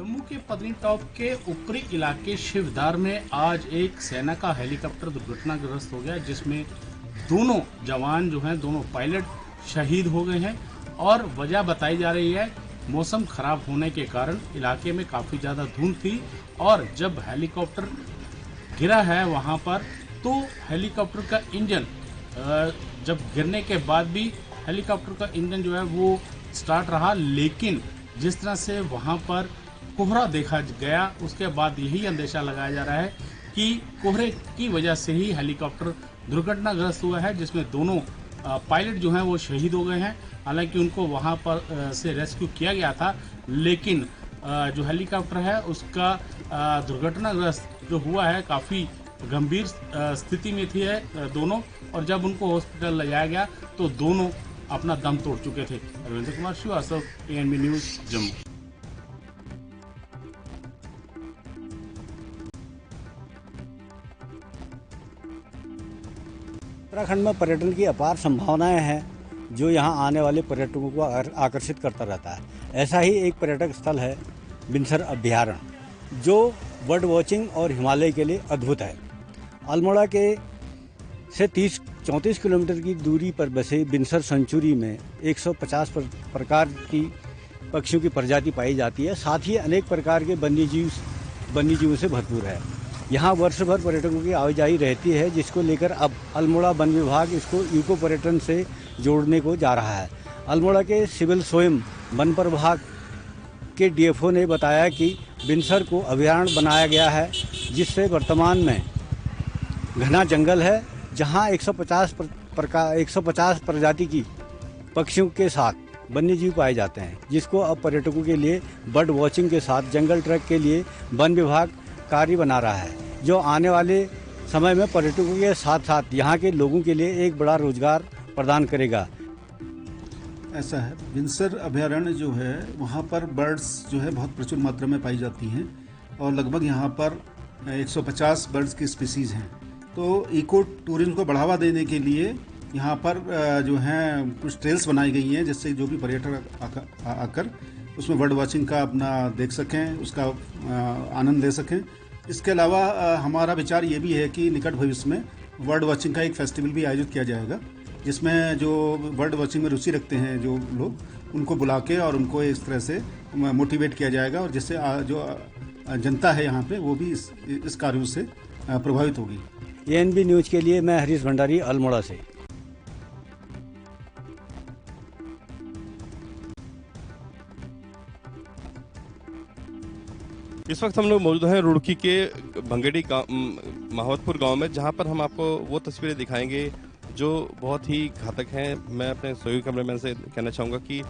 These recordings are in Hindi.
जम्मू के पत्नीटॉप के ऊपरी इलाके शिवदार में आज एक सेना का हेलीकॉप्टर दुर्घटनाग्रस्त हो गया, जिसमें दोनों जवान जो हैं, दोनों पायलट शहीद हो गए हैं। और वजह बताई जा रही है मौसम खराब होने के कारण। इलाके में काफ़ी ज़्यादा धुंध थी और जब हेलीकॉप्टर गिरा है वहाँ पर, तो हेलीकॉप्टर का इंजन जब गिरने के बाद भी हेलीकॉप्टर का इंजन जो है वो स्टार्ट रहा, लेकिन जिस तरह से वहाँ पर कोहरा देखा गया, उसके बाद यही अंदेशा लगाया जा रहा है कि कोहरे की वजह से ही हेलीकॉप्टर दुर्घटनाग्रस्त हुआ है, जिसमें दोनों पायलट जो हैं वो शहीद हो गए हैं। हालांकि उनको वहाँ पर से रेस्क्यू किया गया था, लेकिन जो हेलीकॉप्टर है उसका दुर्घटनाग्रस्त जो हुआ है, काफ़ी गंभीर स्थिति में थी दोनों। और जब उनको हॉस्पिटल ले जाया गया तो दोनों अपना दम तोड़ चुके थे। Ravindra Kumar Srivastava, ANB news, Jammu. उत्तराखंड में पर्यटन की अपार संभावनाएं हैं, जो यहां आने वाले पर्यटकों को आकर्षित करता रहता है। ऐसा ही एक पर्यटक स्थल है बिनसर अभ्यारण्य, जो बर्ड वॉचिंग और हिमालय के लिए अद्भुत है। अल्मोड़ा के से 34 किलोमीटर की दूरी पर बसे बिनसर सेंचुरी में 150 प्रकार की पक्षियों की प्रजाति पाई जाती है। साथ ही अनेक प्रकार के वन्यजीवों से भरपूर है। यहाँ वर्ष भर पर्यटकों की आवाजाही रहती है, जिसको लेकर अब अल्मोड़ा वन विभाग इसको इको पर्यटन से जोड़ने को जा रहा है। अल्मोड़ा के सिविल स्वयं वन प्रभाग के DFO ने बताया कि बिनसर को अभयारण्य बनाया गया है, जिससे वर्तमान में घना जंगल है, जहाँ 150 प्रजाति की पक्षियों के साथ वन्यजीव पाए जाते हैं, जिसको अब पर्यटकों के लिए बर्ड वॉचिंग के साथ जंगल ट्रैक के लिए वन विभाग कार्य बना रहा है, जो आने वाले समय में पर्यटकों के साथ साथ यहाँ के लोगों के लिए एक बड़ा रोजगार प्रदान करेगा। ऐसा है, बिनसर अभयारण्य जो है वहाँ पर बर्ड्स जो है बहुत प्रचुर मात्रा में पाई जाती हैं और लगभग यहाँ पर 150 बर्ड्स की स्पीसीज़ हैं। तो इको टूरिज्म को बढ़ावा देने के लिए यहाँ पर जो है कुछ ट्रेल्स बनाई गई हैं, जिससे जो भी पर्यटक आकर उसमें बर्ड वॉचिंग का अपना देख सकें, उसका आनंद ले सकें। इसके अलावा हमारा विचार ये भी है कि निकट भविष्य में बर्ड वॉचिंग का एक फेस्टिवल भी आयोजित किया जाएगा, जिसमें जो बर्ड वॉचिंग में रुचि रखते हैं जो लोग, उनको बुला के और उनको इस तरह से मोटिवेट किया जाएगा, और जिससे जो जनता है यहाँ पे वो भी इस कार्यों से प्रभावित होगी। ANB न्यूज़ के लिए मैं हरीश भंडारी, अल्मोड़ा से। इस वक्त हम लोग मौजूद हैं रुड़की के भंगेड़ी माहौतपुर गांव में, जहां पर हम आपको वो तस्वीरें दिखाएंगे जो बहुत ही घातक हैं। मैं अपने सहयोगी कैमरामैन से कहना चाहूँगा कि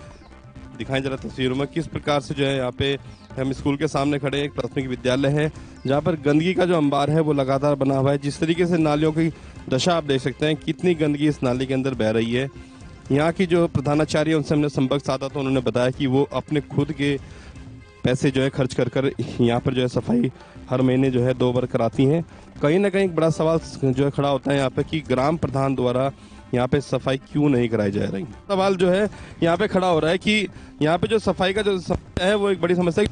दिखाएं जरा तस्वीरों में किस प्रकार से जो है यहाँ पे हम स्कूल के सामने खड़े, एक प्राथमिक विद्यालय है जहाँ पर गंदगी का जो अंबार है वो लगातार बना हुआ है। जिस तरीके से नालियों की दशा आप देख सकते हैं, कितनी गंदगी इस नाली के अंदर बह रही है। यहाँ की जो प्रधानाचार्य, उनसे हमने संपर्क साधा तो उन्होंने बताया कि वो अपने खुद के पैसे जो है खर्च कर यहाँ पर जो है सफाई हर महीने जो है 2 बार कराती हैं। कहीं ना कहीं एक बड़ा सवाल जो है खड़ा होता है यहाँ पे कि ग्राम प्रधान द्वारा यहाँ पे सफाई क्यों नहीं कराई जा रही। सवाल जो है यहाँ पे खड़ा हो रहा है कि यहाँ पे जो सफाई का जो समस्या है वो एक बड़ी समस्या है।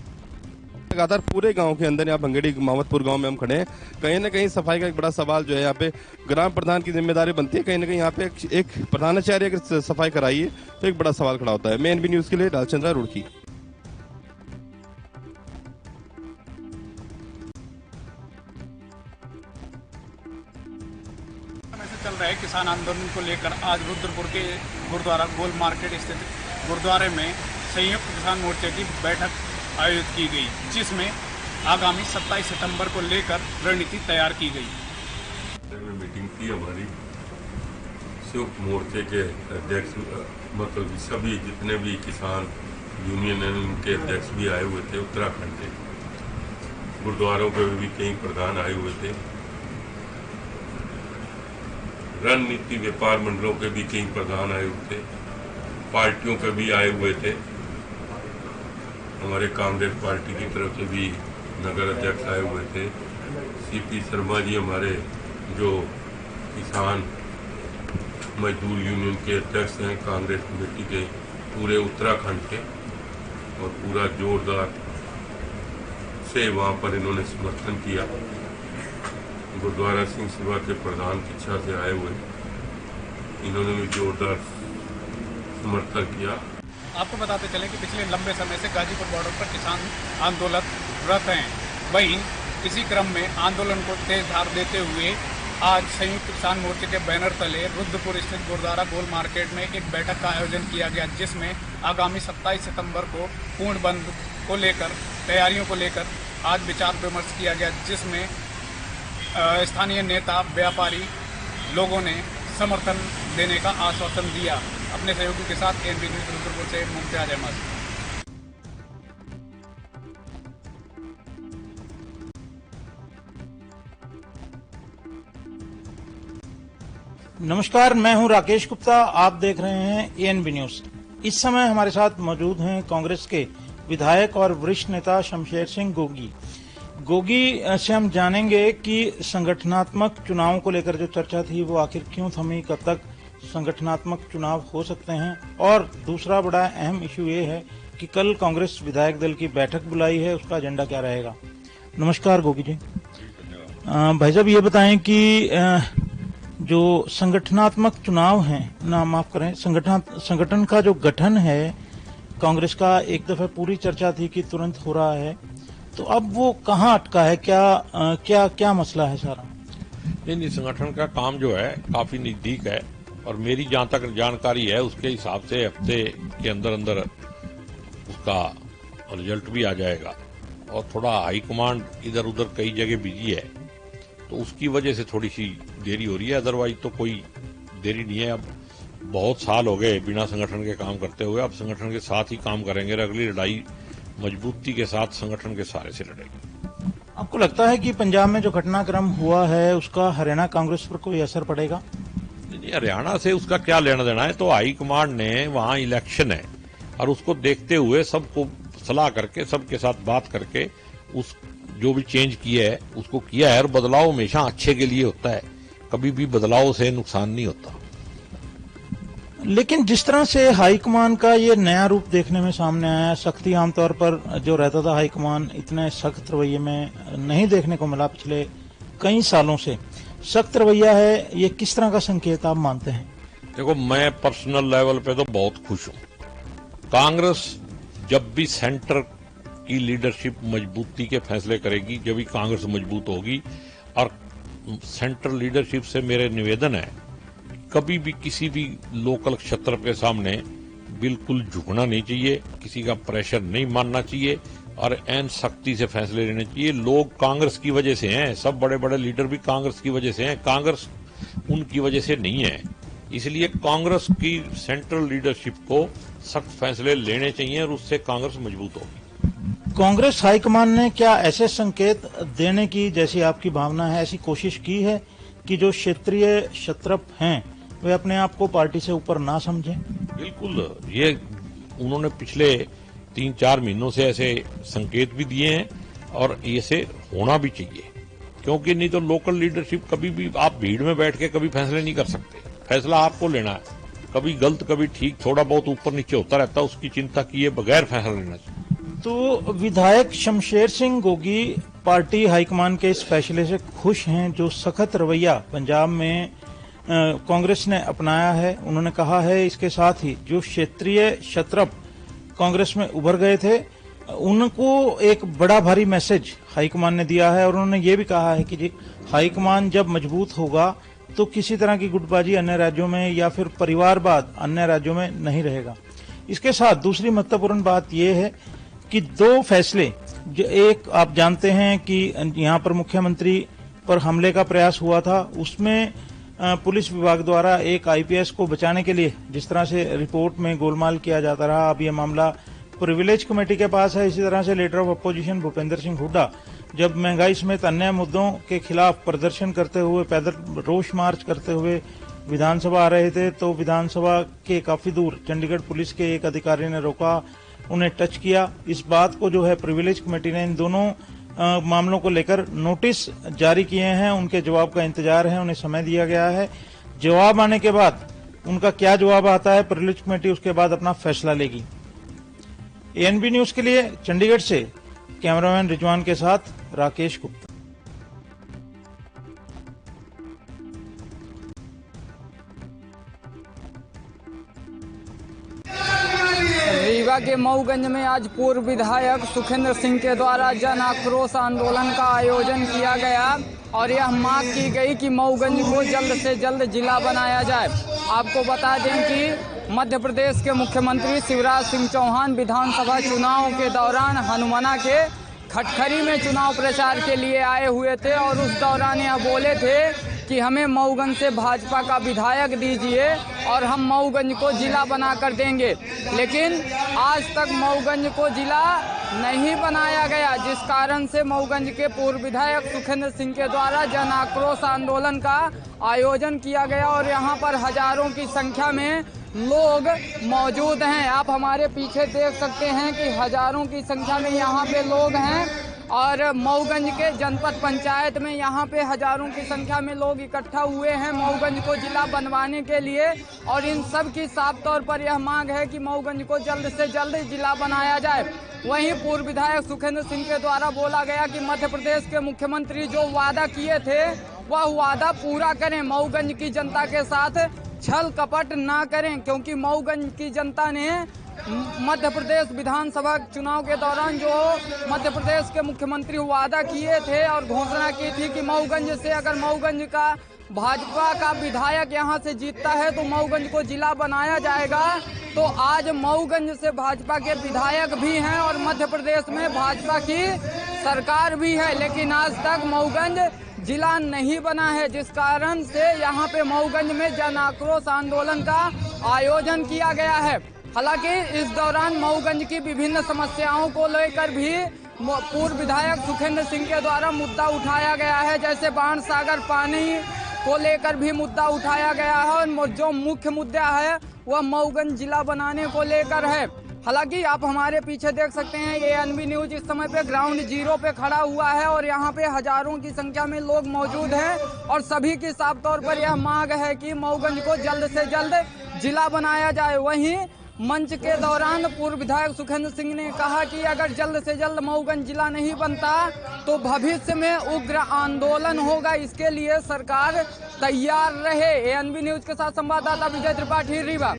लगातार पूरे गांव के अंदर, यहाँ भंगेड़ी माहौतपुर गांव में हम खड़े हैं, कहीं ना कहीं सफाई का एक बड़ा सवाल जो है यहाँ पे ग्राम प्रधान की जिम्मेदारी बनती है। कहीं ना कहीं यहाँ पे एक प्रधानाचार्य अगर सफाई कराइए तो एक बड़ा सवाल खड़ा होता है। मैं ANB न्यूज़ के लिए लालचंद्रा, रुड़की। चल रहे किसान आंदोलन को लेकर आज रुद्रपुर के गुरुद्वारा गोल मार्केट स्थित गुरुद्वारे में संयुक्त किसान मोर्चे की बैठक आयोजित की गई, जिसमें आगामी 27 सितंबर को लेकर रणनीति तैयार की गई। मीटिंग की हमारी संयुक्त मोर्चे के अध्यक्ष, मतलब सभी जितने भी किसान यूनियन हैं उनके अध्यक्ष भी आए हुए थे। उत्तराखंड से गुरुद्वारों के भी कई प्रधान आए हुए थे। रणनीति व्यापार मंडलों के भी कई प्रधान आए हुए थे। पार्टियों के भी आए हुए थे। हमारे कांग्रेस पार्टी की तरफ से भी नगर अध्यक्ष आए हुए थे। CP शर्मा जी हमारे जो किसान मजदूर यूनियन के अध्यक्ष हैं कांग्रेस कमेटी के पूरे उत्तराखंड के, और पूरा जोरदार से वहाँ पर इन्होंने समर्थन किया। गुरुद्वारा सिंह सभा के प्रधान की इच्छा से आए हुए इन्होंने भी जोरदार समर्थन किया। आपको बताते चले कि पिछले लंबे समय से गाजीपुर बॉर्डर पर किसान आंदोलनरत हैं। वहीं इसी क्रम में आंदोलन को तेज धार देते हुए आज संयुक्त किसान मोर्चे के बैनर तले रुद्रपुर स्थित गुरुद्वारा गोल मार्केट में एक बैठक का आयोजन किया गया, जिसमें आगामी 27 सितंबर को पूर्ण बंद को लेकर तैयारियों को लेकर आज विचार विमर्श किया गया, जिसमें स्थानीय नेता व्यापारी लोगों ने समर्थन देने का आश्वासन दिया। अपने सहयोगी के साथ एनबी न्यूज रुद्रपुर से मुमताज अहमद। नमस्कार, मैं हूं राकेश गुप्ता। आप देख रहे हैं एएनबी न्यूज। इस समय हमारे साथ मौजूद हैं कांग्रेस के विधायक और वरिष्ठ नेता शमशेर सिंह गोगी। गोगी से हम जानेंगे कि संगठनात्मक चुनावों को लेकर जो चर्चा थी वो आखिर क्यों थमी, कब तक संगठनात्मक चुनाव हो सकते हैं, और दूसरा बड़ा अहम इशू ये है कि कल कांग्रेस विधायक दल की बैठक बुलाई है, उसका एजेंडा क्या रहेगा। नमस्कार गोगी जी। भाई साहब, ये बताएं कि जो संगठनात्मक चुनाव हैं, ना माफ करें, संगठन का जो गठन है कांग्रेस का, एक दफे पूरी चर्चा थी कि तुरंत हो रहा है, तो अब वो कहाँ अटका है, क्या मसला है सारा। नहीं, संगठन का काम जो है काफी नजदीक है और मेरी जहां तक जानकारी है उसके हिसाब से हफ्ते के अंदर अंदर उसका रिजल्ट भी आ जाएगा। और थोड़ा हाईकमांड इधर उधर कई जगह बिजी है तो उसकी वजह से थोड़ी सी देरी हो रही है, अदरवाइज तो कोई देरी नहीं है। अब बहुत साल हो गए बिना संगठन के काम करते हुए, अब संगठन के साथ ही काम करेंगे। अगली लड़ाई मजबूती के साथ संगठन के सहारे से लड़ेगी। आपको लगता है कि पंजाब में जो घटनाक्रम हुआ है उसका हरियाणा कांग्रेस पर कोई असर पड़ेगा? नहीं, हरियाणा से उसका क्या लेना देना है। तो हाईकमांड ने वहां इलेक्शन है और उसको देखते हुए सबको सलाह करके, सबके साथ बात करके उस जो भी चेंज किया है उसको किया है। और बदलाव हमेशा अच्छे के लिए होता है, कभी भी बदलाव से नुकसान नहीं होता। लेकिन जिस तरह से हाईकमान का ये नया रूप देखने में सामने आया, सख्ती आमतौर पर जो रहता था हाईकमान इतने सख्त रवैये में नहीं देखने को मिला। पिछले कई सालों से सख्त रवैया है, ये किस तरह का संकेत आप मानते हैं? देखो, मैं पर्सनल लेवल पे तो बहुत खुश हूं। कांग्रेस जब भी सेंटर की लीडरशिप मजबूती के फैसले करेगी, जब भी कांग्रेस मजबूत होगी। और सेंट्रल लीडरशिप से मेरे निवेदन है, कभी भी किसी भी लोकल क्षेत्र के सामने बिल्कुल झुकना नहीं चाहिए, किसी का प्रेशर नहीं मानना चाहिए और एन सख्ती से फैसले लेने चाहिए। लोग कांग्रेस की वजह से हैं, सब बड़े बड़े लीडर भी कांग्रेस की वजह से हैं, कांग्रेस उनकी वजह से नहीं है। इसलिए कांग्रेस की सेंट्रल लीडरशिप को सख्त फैसले लेने चाहिए और उससे कांग्रेस मजबूत होगी। कांग्रेस हाईकमान ने क्या ऐसे संकेत देने की, जैसी आपकी भावना है, ऐसी कोशिश की है कि जो क्षेत्रीय क्षत्रप हैं वे अपने आप को पार्टी से ऊपर ना समझें? बिल्कुल, ये उन्होंने पिछले 3-4 महीनों से ऐसे संकेत भी दिए हैं और ऐसे होना भी चाहिए, क्योंकि नहीं तो लोकल लीडरशिप कभी भी, आप भीड़ में बैठ के कभी फैसले नहीं कर सकते। फैसला आपको लेना है, कभी गलत कभी ठीक, थोड़ा बहुत ऊपर नीचे होता रहता है, उसकी चिंता किए बगैर फैसला लेना चाहिए। तो विधायक शमशेर सिंह गोगी पार्टी हाईकमान के इस फैसले से खुश हैं जो सख्त रवैया पंजाब में कांग्रेस ने अपनाया है। उन्होंने कहा है इसके साथ ही जो क्षेत्रीय क्षत्रप कांग्रेस में उभर गए थे उनको एक बड़ा भारी मैसेज हाईकमान ने दिया है। और उन्होंने ये भी कहा है कि जी हाईकमान जब मजबूत होगा तो किसी तरह की गुटबाजी अन्य राज्यों में या फिर परिवारवाद अन्य राज्यों में नहीं रहेगा। इसके साथ दूसरी महत्वपूर्ण बात यह है कि दो फैसले, जो एक आप जानते हैं कि यहाँ पर मुख्यमंत्री पर हमले का प्रयास हुआ था, उसमें पुलिस विभाग द्वारा एक आईपीएस को बचाने के लिए जिस तरह से रिपोर्ट में गोलमाल किया जाता रहा, अब यह मामला प्रिविलेज कमेटी के पास है। इसी तरह से leader of opposition Bhupendra Singh Hooda जब महंगाई समेत अन्य मुद्दों के खिलाफ प्रदर्शन करते हुए, पैदल रोष मार्च करते हुए विधानसभा आ रहे थे, तो विधानसभा के काफी दूर चंडीगढ़ पुलिस के एक अधिकारी ने रोका, उन्हें टच किया। इस बात को जो है प्रिविलेज कमेटी ने इन दोनों मामलों को लेकर नोटिस जारी किए हैं, उनके जवाब का इंतजार है, उन्हें समय दिया गया है। जवाब आने के बाद उनका क्या जवाब आता है, प्रिविलेज कमेटी उसके बाद अपना फैसला लेगी। एएनबी न्यूज के लिए चंडीगढ़ से कैमरामैन रिजवान के साथ राकेश गुप्ता। रीवा के मऊगंज में आज पूर्व विधायक सुखेंद्र सिंह के द्वारा जन आक्रोश आंदोलन का आयोजन किया गया और यह मांग की गई कि मऊगंज को जल्द से जल्द जिला बनाया जाए। आपको बता दें कि मध्य प्रदेश के मुख्यमंत्री शिवराज सिंह चौहान विधानसभा चुनाव के दौरान हनुमाना के खटखरी में चुनाव प्रचार के लिए आए हुए थे और उस दौरान यह बोले थे कि हमें मऊगंज से भाजपा का विधायक दीजिए और हम मऊगंज को जिला बना कर देंगे, लेकिन आज तक मऊगंज को जिला नहीं बनाया गया, जिस कारण से मऊगंज के पूर्व विधायक सुखेंद्र सिंह के द्वारा जन आक्रोश आंदोलन का आयोजन किया गया और यहाँ पर हजारों की संख्या में लोग मौजूद हैं। आप हमारे पीछे देख सकते हैं कि हजारों की संख्या में यहाँ पे लोग हैं और मऊगंज के जनपद पंचायत में यहाँ पे हजारों की संख्या में लोग इकट्ठा हुए हैं मऊगंज को जिला बनवाने के लिए और इन सब की साफ तौर पर यह मांग है कि मऊगंज को जल्द से जल्द जिला बनाया जाए। वहीं पूर्व विधायक सुखेंद्र सिंह के द्वारा बोला गया कि मध्य प्रदेश के मुख्यमंत्री जो वादा किए थे वह वादा पूरा करें, मऊगंज की जनता के साथ छल कपट ना करें, क्योंकि मऊगंज की जनता ने मध्य प्रदेश विधानसभा चुनाव के दौरान जो मध्य प्रदेश के मुख्यमंत्री वादा किए थे और घोषणा की थी कि मऊगंज से अगर मऊगंज का भाजपा का विधायक यहां से जीतता है तो मऊगंज को जिला बनाया जाएगा। तो आज मऊगंज से भाजपा के विधायक भी हैं और मध्य प्रदेश में भाजपा की सरकार भी है, लेकिन आज तक मऊगंज जिला नहीं बना है, जिस कारण से यहाँ पे मऊगंज में जन आक्रोश आंदोलन का आयोजन किया गया है। हालांकि इस दौरान मऊगंज की विभिन्न समस्याओं को लेकर भी पूर्व विधायक सुखेंद्र सिंह के द्वारा मुद्दा उठाया गया है, जैसे बाण सागर पानी को लेकर भी मुद्दा उठाया गया है और जो मुख्य मुद्दा है वह मऊगंज जिला बनाने को लेकर है। हालांकि आप हमारे पीछे देख सकते हैं ये एएनबी न्यूज इस समय पे ग्राउंड जीरो पे खड़ा हुआ है और यहाँ पे हजारों की संख्या में लोग मौजूद हैं और सभी की साफ तौर पर यह मांग है कि मऊगंज को जल्द से जल्द जिला बनाया जाए। वहीं मंच के दौरान पूर्व विधायक सुखेंद्र सिंह ने कहा कि अगर जल्द से जल्द मऊगंज जिला नहीं बनता तो भविष्य में उग्र आंदोलन होगा, इसके लिए सरकार तैयार रहे। एएनबी न्यूज के साथ संवाददाता विजय त्रिपाठी, रीवा।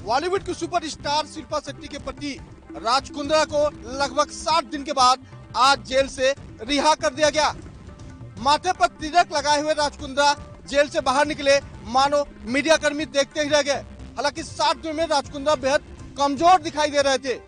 बॉलीवुड की सुपरस्टार शिल्पा शेट्टी के पति राज कुंद्रा को लगभग 60 दिन के बाद आज जेल से रिहा कर दिया गया। माथे पर तिलक लगाए हुए राज कुंद्रा जेल से बाहर निकले, मानो मीडिया कर्मी देखते ही रह गए। हालांकि 60 दिन में राज कुंद्रा बेहद कमजोर दिखाई दे रहे थे।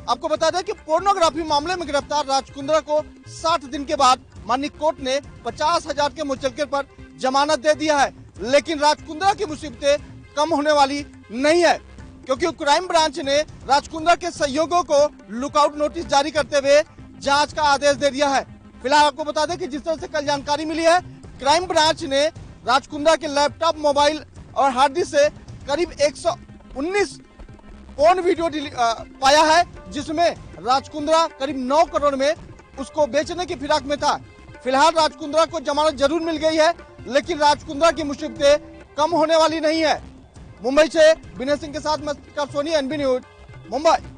आपको बता दें कि पोर्नोग्राफी मामले में गिरफ्तार राज कुंद्रा को 60 दिन के बाद माननीय कोर्ट ने 50,000 के मुचलके पर जमानत दे दिया है। लेकिन राज कुंद्रा की मुसीबतें कम होने वाली नहीं है, क्योंकि क्राइम ब्रांच ने राज कुंद्रा के सहयोगियों को लुकआउट नोटिस जारी करते हुए जांच का आदेश दे दिया है। फिलहाल आपको बता दें कि जिस तरह से कल जानकारी मिली है, क्राइम ब्रांच ने राज कुंद्रा के लैपटॉप, मोबाइल और हार्ड डिस्क से करीब 119 पोर्न वीडियो पाया है, जिसमें राज कुंद्रा करीब 9 करोड़ में उसको बेचने की फिराक में था। फिलहाल राज कुंद्रा को जमानत जरूर मिल गई है, लेकिन राज कुंद्रा की मुसीबतें कम होने वाली नहीं है। मुंबई से विनय सिंह के साथ मैं सोनी, एनबी न्यूज, मुंबई।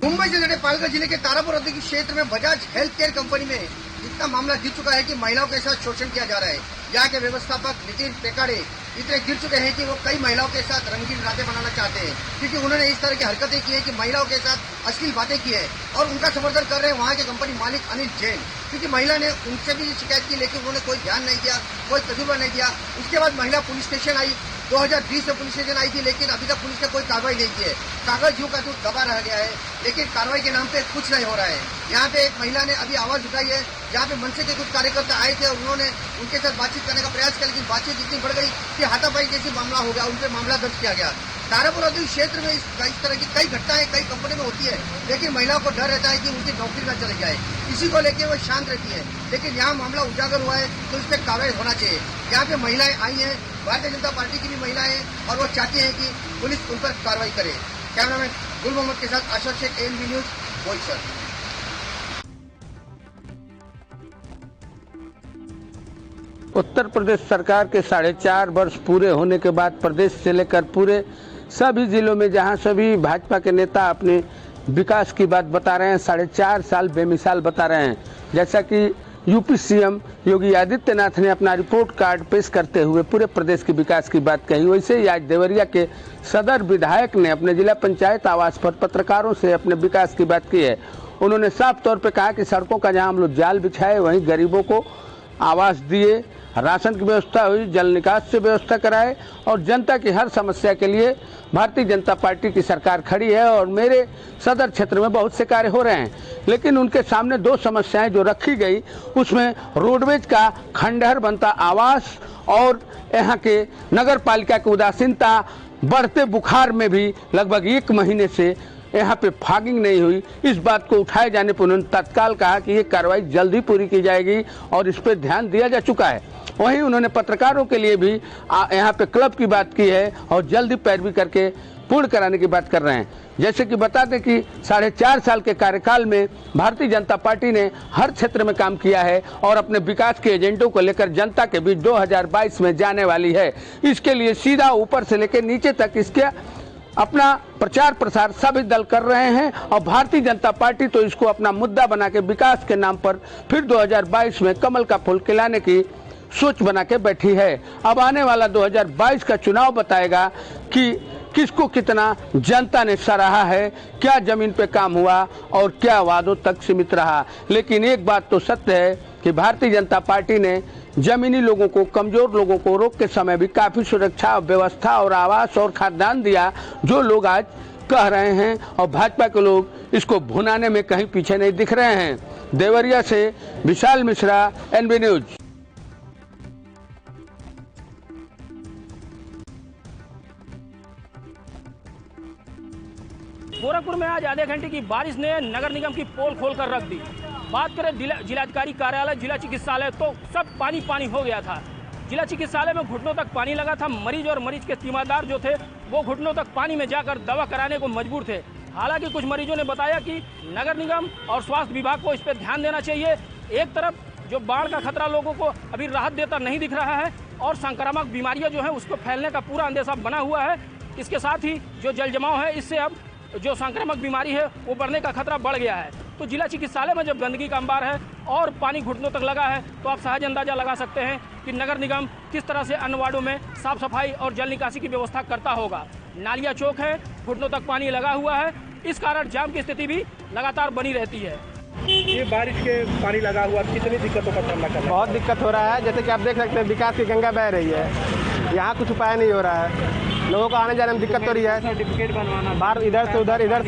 मुंबई से लड़े पालघर जिले के तारापुर औद्योगिक क्षेत्र में बजाज हेल्थ केयर कंपनी में इतना मामला गिर चुका है कि महिलाओं के साथ शोषण किया जा रहा है। यहाँ के व्यवस्थापक नितिन पेकाड़े इतने गिर चुके हैं कि वो कई महिलाओं के साथ रंगीन रातें बनाना चाहते हैं, क्योंकि उन्होंने इस तरह की हरकतें की है कि महिलाओं के साथ अश्लील बातें की है और उनका समर्थन कर रहे हैं वहाँ के कंपनी मालिक अनिल जैन, क्योंकि महिला ने उनसे भी शिकायत की, लेकिन उन्होंने कोई ध्यान नहीं दिया, कोई तजुर्बा नहीं दिया। उसके बाद महिला पुलिस स्टेशन आई, 2020 में पुलिस स्टेशन आई थी, लेकिन अभी तक पुलिस ने कोई कार्रवाई नहीं की है। कागज यूं का यूं दबा रह गया है, लेकिन कार्रवाई के नाम पे कुछ नहीं हो रहा है। यहाँ पे एक महिला ने अभी आवाज उठाई है, जहाँ पे मनसे के कुछ कार्यकर्ता आए थे और उन्होंने उनके साथ बातचीत करने का प्रयास किया, लेकिन बातचीत इतनी बढ़ गई कि हाथापाई जैसी मामला हो गया, उन पर मामला दर्ज किया गया। तारापुर औद्योगिक क्षेत्र में इस तरह की कई घटनाएं कई कंपनी में होती है, लेकिन महिलाओं को डर रहता है कि उनकी नौकरी न चली जाए, इसी को लेकर वो शांत रहती है। लेकिन यहाँ मामला उजागर हुआ है तो इस पर कार्रवाई होना चाहिए। यहाँ पे महिलाएं आई हैं, भारतीय जनता पार्टी की भी महिलाएं, और वो चाहती हैं कि पुलिस उन पर कार्रवाई करे। कैमरामैन गुल मोहम्मद के साथ आशा शेख, एएनबी न्यूज, बोईसर। उत्तर प्रदेश सरकार के 4.5 वर्ष पूरे होने के बाद प्रदेश से लेकर पूरे सभी जिलों में जहां सभी भाजपा के नेता अपने विकास की बात बता रहे हैं, 4.5 साल बेमिसाल बता रहे हैं। जैसा कि यूपी सीएम योगी आदित्यनाथ ने अपना रिपोर्ट कार्ड पेश करते हुए पूरे प्रदेश के विकास की बात कही, वैसे ही आज देवरिया के सदर विधायक ने अपने जिला पंचायत आवास पर पत्रकारों से अपने विकास की बात की है। उन्होंने साफ तौर पर कहा कि सड़कों का जहां हम लोग जाल बिछाए वहीं गरीबों को आवास दिए, राशन की व्यवस्था हुई, जल निकास से व्यवस्था कराए और जनता की हर समस्या के लिए भारतीय जनता पार्टी की सरकार खड़ी है और मेरे सदर क्षेत्र में बहुत से कार्य हो रहे हैं। लेकिन उनके सामने 2 समस्याएं जो रखी गई, उसमें रोडवेज का खंडहर बनता आवास और यहाँ के नगर पालिका की उदासीनता, बढ़ते बुखार में भी लगभग 1 महीने से यहाँ पे फॉगिंग नहीं हुई। इस बात को उठाए जाने पर उन्होंने तत्काल कहा कि ये कार्रवाई जल्द ही पूरी की जाएगी और इस पर ध्यान दिया जा चुका है। वहीं उन्होंने पत्रकारों के लिए भी यहाँ पे क्लब की बात की है और जल्दी पैरवी करके पूर्ण कराने की बात कर रहे हैं। जैसे कि बता दें कि 4.5 साल के कार्यकाल में भारतीय जनता पार्टी ने हर क्षेत्र में काम किया है और अपने विकास के एजेंडों को लेकर जनता के बीच 2022 में जाने वाली है। इसके लिए सीधा ऊपर से लेकर नीचे तक इसके अपना प्रचार प्रसार सभी दल कर रहे हैं और भारतीय जनता पार्टी तो इसको अपना मुद्दा बना के विकास के नाम पर फिर 2022 में कमल का फूल खिलाने की सोच बना के बैठी है। अब आने वाला 2022 का चुनाव बताएगा कि किसको कितना जनता ने सराहा है, क्या जमीन पे काम हुआ और क्या वादों तक सीमित रहा। लेकिन एक बात तो सत्य है कि भारतीय जनता पार्टी ने जमीनी लोगों को, कमजोर लोगों को रोक के समय भी काफी सुरक्षा, व्यवस्था और आवास और खाद्यान्न दिया, जो लोग आज कह रहे हैं और भाजपा के लोग इसको भुनाने में कहीं पीछे नहीं दिख रहे हैं। देवरिया से विशाल मिश्रा, एनबी न्यूज। गोरखपुर में आज आधे घंटे की बारिश ने नगर निगम की पोल खोलकर रख दी। बात करें जिलाधिकारी कार्यालय, जिला चिकित्सालय, तो सब पानी पानी हो गया था। जिला चिकित्सालय में घुटनों तक पानी लगा था। मरीज और मरीज के तीमारदार जो थे वो घुटनों तक पानी में जाकर दवा कराने को मजबूर थे। हालांकि कुछ मरीजों ने बताया कि नगर निगम और स्वास्थ्य विभाग को इस पर ध्यान देना चाहिए। एक तरफ जो बाढ़ का खतरा लोगों को अभी राहत देता नहीं दिख रहा है और संक्रामक बीमारियां जो है उसको फैलने का पूरा अंदेशा बना हुआ है। इसके साथ ही जो जल जमाव है, इससे अब जो संक्रामक बीमारी है वो बढ़ने का खतरा बढ़ गया है। तो जिला चिकित्सालय में जब गंदगी का अंबार है और पानी घुटनों तक लगा है तो आप सहज अंदाजा लगा सकते हैं कि नगर निगम किस तरह से अन्य वार्डों में साफ सफाई और जल निकासी की व्यवस्था करता होगा। नालियां चौक है, घुटनों तक पानी लगा हुआ है, इस कारण जाम की स्थिति भी लगातार बनी रहती है। ये बारिश के पानी लगा हुआ, कितनी दिक्कतों का सामना करना? बहुत दिक्कत हो रहा है। जैसे कि आप देख सकते हैं विकास की गंगा बह रही है, यहाँ कुछ उपाय नहीं हो रहा है। लोगों को आने जाने में दिक्कत हो रही है। सर्टिफिकेट बनवाना, बाहर इधर से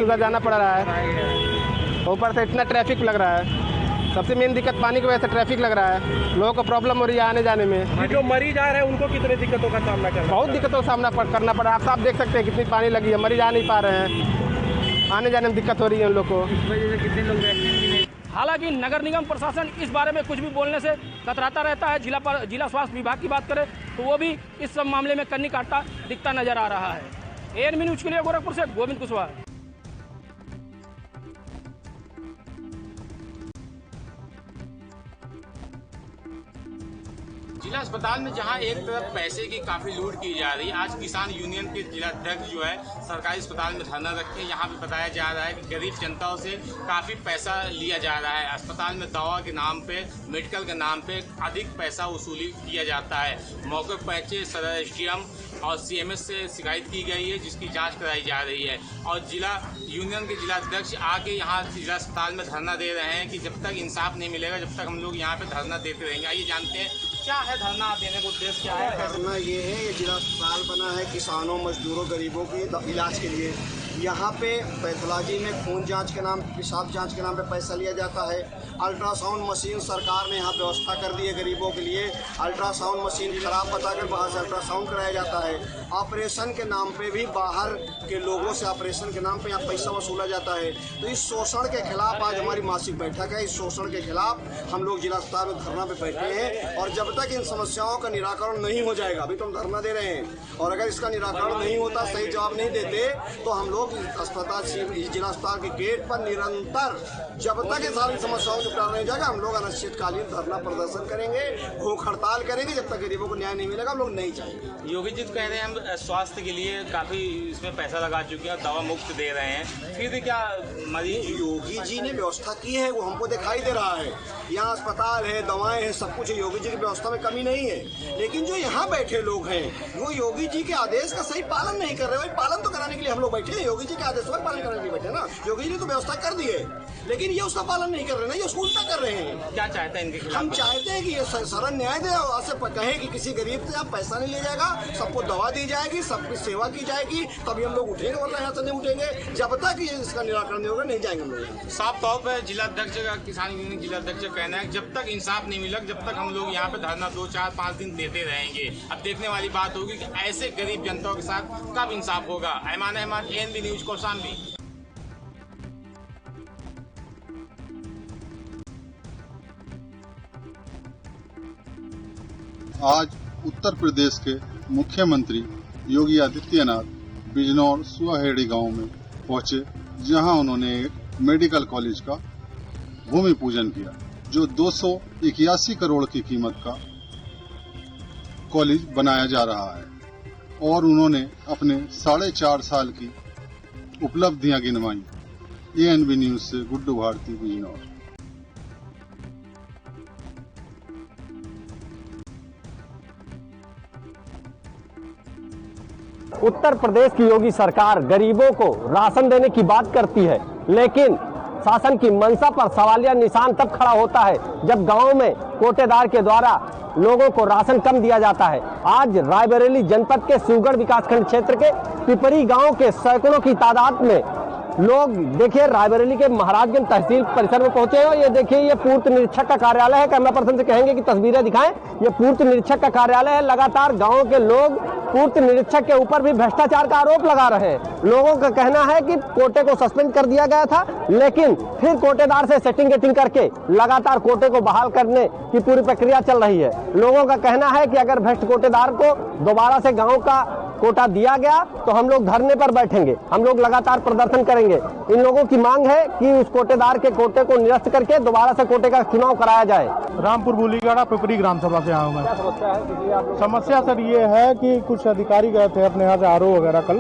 उधर जाना पड़ रहा है। ऊपर से इतना ट्रैफिक लग रहा है। सबसे मेन दिक्कत पानी की वजह से ट्रैफिक लग रहा है। लोगों को प्रॉब्लम हो रही है आने जाने में। जो मरीज आ रहे हैं उनको कितनी दिक्कतों का सामना करना? बहुत दिक्कतों का सामना करना पड़ रहा है। आप साफ देख सकते हैं कितनी पानी लगी है, मरीज आ नहीं पा रहे हैं, आने जाने में दिक्कत हो रही है उन लोग को। इस वजह से कितने लोग हालांकि नगर निगम प्रशासन इस बारे में कुछ भी बोलने से कतराता रहता है। जिला स्वास्थ्य विभाग की बात करें तो वो भी इस सब मामले में कन्नी काटता दिखता नजर आ रहा है। एएनबी न्यूज के लिए गोरखपुर से गोविंद कुशवाहा। जिला अस्पताल में जहां एक तरफ पैसे की काफी लूट की जा रही है, आज किसान यूनियन के जिलाध्यक्ष जो है सरकारी अस्पताल में धरना रखे। यहाँ पे बताया जा रहा है कि गरीब जनताओं से काफी पैसा लिया जा रहा है। अस्पताल में दवा के नाम पे, मेडिकल के नाम पे अधिक पैसा वसूली किया जाता है। मौके पर पहुंचे सदर एसडीएम और सीएमएस से शिकायत की गई है, जिसकी जांच कराई जा रही है। और जिला यूनियन के जिलाध्यक्ष आके यहाँ जिला अस्पताल में धरना दे रहे हैं कि जब तक इंसाफ नहीं मिलेगा जब तक हम लोग यहाँ पे धरना देते रहेंगे। आइए जानते हैं क्या है धरना देने का उद्देश्य, क्या है धरना? ये है, ये जिला अस्पताल बना है किसानों, मजदूरों, गरीबों के इलाज के लिए। यहाँ पे पैथोलॉजी में खून जांच के नाम, पेशाब जांच के नाम पे पैसा लिया जाता है। अल्ट्रासाउंड मशीन सरकार ने यहाँ व्यवस्था कर दी है गरीबों के लिए। अल्ट्रासाउंड मशीन खराब बताकर बाहर से अल्ट्रासाउंड कराया जाता है। ऑपरेशन के नाम पे भी बाहर के लोगों से ऑपरेशन के नाम पे यहाँ पैसा वसूला जाता है। तो इस शोषण के खिलाफ आज हमारी मासिक बैठक है। इस शोषण के खिलाफ हम लोग जिला अस्पताल में धरना पे बैठे हैं और जब तक इन समस्याओं का निराकरण नहीं हो जाएगा, अभी तो हम धरना दे रहे हैं, और अगर इसका निराकरण नहीं होता, सही जवाब नहीं देते, तो हम लोग लोग अस्पताल जिला अस्पताल के गेट पर निरंतर जब तक ये सारी समस्याओं को निपटाना नहीं जाएगा हम लोग अनिश्चितकालीन धरना प्रदर्शन करेंगे, भूख हड़ताल करेंगे। जब तक गरीबों को न्याय नहीं मिलेगा हम लोग नहीं जाएंगे। योगी जी तो कह रहे हैं हम स्वास्थ्य के लिए काफी इसमें पैसा लगा चुके हैं, दवा मुफ्त दे रहे हैं, फिर भी क्या मरीज? योगी जी ने व्यवस्था की है, वो हमको दिखाई दे रहा है। यहाँ अस्पताल है, दवाएं हैं, सब कुछ है। योगी जी की व्यवस्था में कमी नहीं है, लेकिन जो यहाँ बैठे लोग हैं वो योगी जी के आदेश का सही पालन नहीं कर रहे। भाई पालन तो कराने के लिए हम लोग बैठे हैं, योगी जी के आदेश पर पालन कराने के लिए बैठे ना। योगी जी ने तो व्यवस्था कर दी है, लेकिन ये उसका पालन नहीं कर रहे ना, ये उसको उल्टा कर रहे हैं। क्या चाहते हैं इनके खिलाफ? हम चाहते हैं कि ये सरल न्याय दे और से कहें कि किसी गरीब से आप पैसा नहीं लिया जाएगा, सबको दवा दी जाएगी, सबकी सेवा की जाएगी, तभी हम लोग उठेंगे, वरना यहाँ से नहीं उठेंगे। जब तक ये इसका निराकरण नहीं होगा नहीं जाएंगे हम लोग। साफ तौर पर जिलाध्यक्ष का, किसान यूनियन जिलाध्यक्ष का कहना है जब तक इंसाफ नहीं मिलेगा जब तक हम लोग यहाँ पे धरना 2, 4, 5 दिन देते रहेंगे। अब देखने वाली बात होगी कि ऐसे गरीब जनता के साथ कब इंसाफ होगा। Aiman Ahmad, ANB news, Kaushambi. आज उत्तर प्रदेश के मुख्यमंत्री योगी आदित्यनाथ बिजनौर सुहेड़ी गांव में पहुंचे, जहां उन्होंने एक मेडिकल कॉलेज का भूमि पूजन किया, जो 281 करोड़ की कीमत का कॉलेज बनाया जा रहा है। और उन्होंने अपने 4.5 साल की उपलब्धियां गिनवाई। ANB न्यूज से गुड्डू भारती, बिजनौर। उत्तर प्रदेश की योगी सरकार गरीबों को राशन देने की बात करती है, लेकिन शासन की मंशा पर सवालिया निशान तब खड़ा होता है जब गांव में कोटेदार के द्वारा लोगों को राशन कम दिया जाता है। आज रायबरेली जनपद के शिवगढ़ विकासखंड क्षेत्र के पिपरी गांव के सैकड़ों की तादाद में लोग देखिए रायबरेली के महाराजगंज तहसील परिसर में पहुंचे हैं। ये देखिए, ये पूर्त निरीक्षक का कार्यालय है। कैमरा पर्सन से कहेंगे कि तस्वीरें दिखाएं। ये पूर्त निरीक्षक का कार्यालय है। लगातार गांव के लोग पूर्त निरीक्षक के ऊपर भी भ्रष्टाचार का आरोप लगा रहे हैं। लोगों का कहना है कि कोटे को सस्पेंड कर दिया गया था, लेकिन फिर कोटेदार से सेटिंग गेटिंग करके लगातार कोटे को बहाल करने की पूरी प्रक्रिया चल रही है। लोगों का कहना है कि अगर भ्रष्ट कोटेदार को दोबारा से गाँव का कोटा दिया गया तो हम लोग धरने पर बैठेंगे, हम लोग लगातार प्रदर्शन करेंगे। इन लोगों की मांग है कि उस कोटेदार के कोटे को निरस्त करके दोबारा से कोटे का चुनाव कराया जाए। रामपुर बुलीगाड़ा पिपरी ग्राम सभा से आया हूँ मैं। समस्या सर ये है कि कुछ अधिकारी गए थे अपने यहाँ से RO वगैरह कल।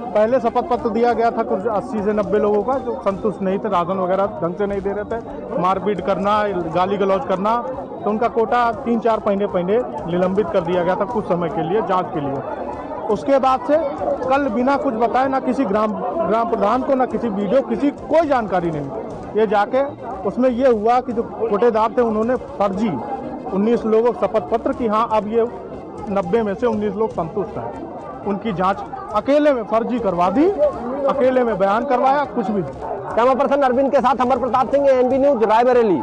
पहले शपथ पत्र दिया गया था कुछ 80 से 90 लोगों का जो संतुष्ट नहीं थे, राशन वगैरह ढंग से नहीं दे रहे थे, मारपीट करना, गाली गलौज करना, तो उनका कोटा 3-4 महीने निलंबित कर दिया गया था कुछ समय के लिए, जांच के लिए। उसके बाद से कल बिना कुछ बताए, ना किसी ग्राम प्रधान को, ना किसी वीडियो, किसी कोई जानकारी नहीं। ये जाके उसमें ये हुआ कि जो कोटेदार थे उन्होंने फर्जी 19 लोगों शपथ पत्र की, हाँ अब ये 90 में से 19 लोग संतुष्ट हैं। उनकी जांच अकेले में फर्जी करवा दी, अकेले में बयान करवाया, कुछ भी। कैमरा पर्सन अरविंद के साथ अमर प्रताप सिंह, ANB न्यूज, रायबरेली।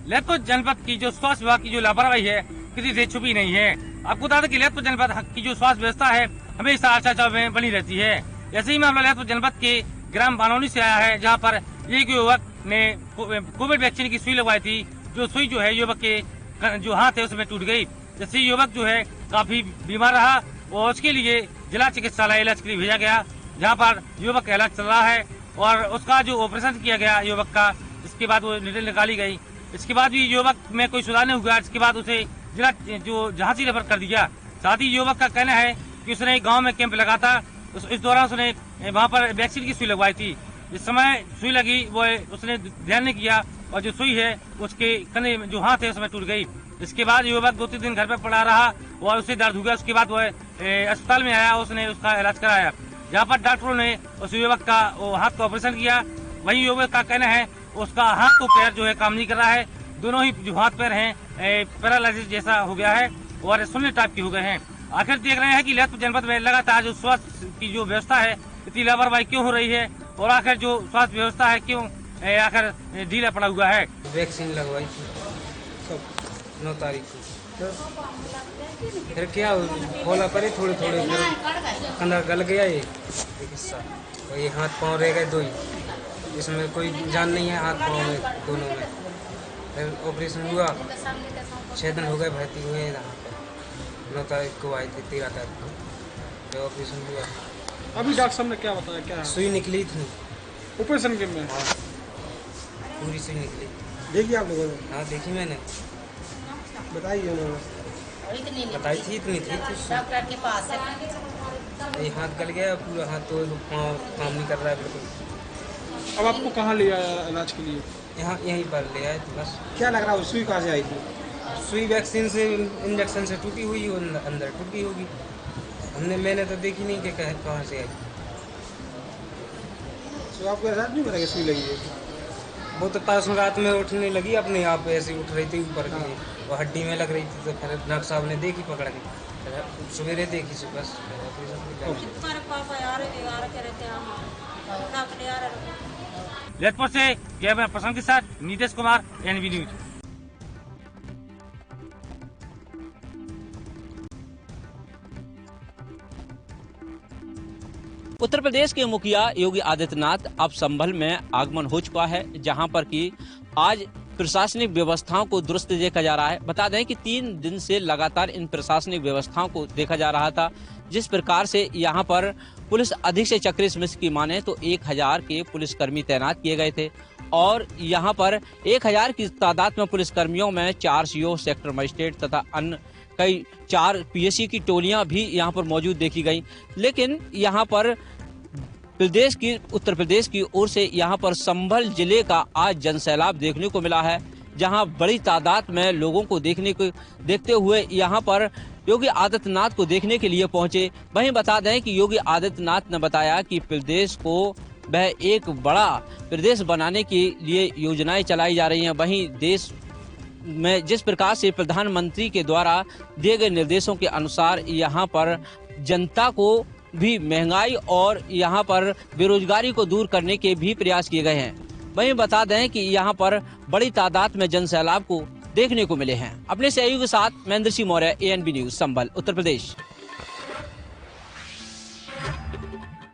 ललितपुर जनपद की जो स्वास्थ्य विभाग की जो लापरवाही है किसी से छुपी नहीं है। आपको बता दें कि ललितपुर जनपद की जो स्वास्थ्य व्यवस्था है हमेशा चर्चा में बनी रहती है। ऐसे ही मामला ललितपुर जनपद के ग्राम बानौनी से आया है, जहां पर एक युवक ने कोविड वैक्सीन की सुई लगवाई थी। जो सुई जो है युवक के जो हाथ है उसमें टूट गई, जिससे युवक जो है काफी बीमार रहा और उसके लिए जिला चिकित्सालय इलाज के लिए भेजा गया, जहाँ पर युवक का इलाज चल रहा है और उसका जो ऑपरेशन किया गया युवक का, इसके बाद वो निडल निकाली गई। इसके बाद भी युवक में कोई सुधार नहीं हुआ। इसके बाद उसे जिला जो झांसी रेफर कर दिया। साथ ही युवक का कहना है कि उसने गांव में कैंप लगा था, इस दौरान उसने वहां पर वैक्सीन की सुई लगवाई थी। जिस समय सुई लगी वो उसने ध्यान नहीं किया और जो सुई है उसके कने जो हाथ है उसमें टूट गई। इसके बाद युवक 2-3 दिन घर पर पड़ा रहा और उसे दर्द हो गया। उसके बाद वह अस्पताल में आया, उसने उसका इलाज कराया, जहाँ पर डॉक्टरों ने उस युवक का हाथ का ऑपरेशन किया। वही युवक का कहना है उसका हाथ और पैर जो है काम नहीं कर रहा है, दोनों ही जो हाथ पैर हैं पैरालाइसिस जैसा हो गया है और शून्य टाइप के हो गए हैं। आखिर देख रहे हैं कि ललितपुर जनपद में लगातार जो स्वास्थ्य की जो व्यवस्था है इतनी लापरवाही क्यों हो रही है और आखिर जो स्वास्थ्य व्यवस्था है क्यों आखिर ढीला पड़ा हुआ है। वैक्सीन लगवाई थी 9 तारीख को, फिर क्या खोला पड़े थोड़े अंदर गल गया ये एक हिस्सा, और ये हाथ पाँव रह गए 2 ही, इसमें कोई जान नहीं है हाथ पाँव में दोनों में। फिर ऑपरेशन हुआ, 6 दिन हो गए भर्ती हुए यहाँ पर। 9 तारीख को आई थी, 13 तारीख को फिर ऑपरेशन हुआ। अभी डॉक्टर साहब ने क्या बताया? क्या सुई निकली थी ऑपरेशन के में? हाँ, पूरी सुई निकली। देखी आप लोगों ने? हाँ देखी मैंने। बताइए उन्होंने? बताई थी, इतनी थी डॉक्टर के पास है। ये हाथ गल गया पूरा, हाथ तो काम नहीं कर रहा है बिल्कुल। अब आपको कहाँ ले आया इलाज के लिए? यहाँ यहीं पर ले आए तो बस। क्या लग रहा है सुई कहाँ से आई थी? सुई वैक्सीन से, इंजेक्शन से टूटी हुई, अंदर टूटी होगी। मैंने तो देखी नहीं कि कहाँ से आई। तो आपको एहसास नहीं पता कि सुई लगी है? वो तो परसों रात में उठने लगी अपने आप, ऐसे उठ रही थी ऊपर की, वो हड्डी में लग रही थी। तो फिर डॉक्टर साहब ने देखी पकड़ के, सवेरे देखी सुबह। जयपुर से कैमरा पर्सन के साथ नीतीश कुमार, NB न्यूज। उत्तर प्रदेश के मुखिया योगी आदित्यनाथ अब संभल में आगमन हो चुका है, जहां पर कि आज प्रशासनिक व्यवस्थाओं को दुरुस्त देखा जा रहा है। बता दें कि 3 दिन से लगातार इन प्रशासनिक व्यवस्थाओं को देखा जा रहा था। जिस प्रकार से यहां पर पुलिस अधीक्षक चक्रेश मिश्र की माने तो 1000 के पुलिसकर्मी तैनात किए गए थे और यहां पर 1000 की तादाद में पुलिसकर्मियों में 4 CO, सेक्टर मजिस्ट्रेट तथा अन्य कई 4 PSC की टोलियां भी यहां पर मौजूद देखी गई। लेकिन यहां पर उत्तर प्रदेश की ओर से यहां पर संभल जिले का आज जनसैलाब देखने को मिला है, जहां बड़ी तादाद में लोगों को देखते हुए यहां पर योगी आदित्यनाथ को देखने के लिए पहुंचे। वहीं बता दें कि योगी आदित्यनाथ ने बताया कि प्रदेश को वह एक बड़ा प्रदेश बनाने के लिए योजनाएं चलाई जा रही हैं। वहीं देश में जिस प्रकार से प्रधानमंत्री के द्वारा दिए गए निर्देशों के अनुसार यहाँ पर जनता को भी महंगाई और यहाँ पर बेरोजगारी को दूर करने के भी प्रयास किए गए हैं। वहीं बता दें कि यहाँ पर बड़ी तादाद में जनसैलाब को देखने को मिले हैं। अपने सहयोगी के साथ महेंद्र सिंह मौर्य, ANB न्यूज, संभल, उत्तर प्रदेश।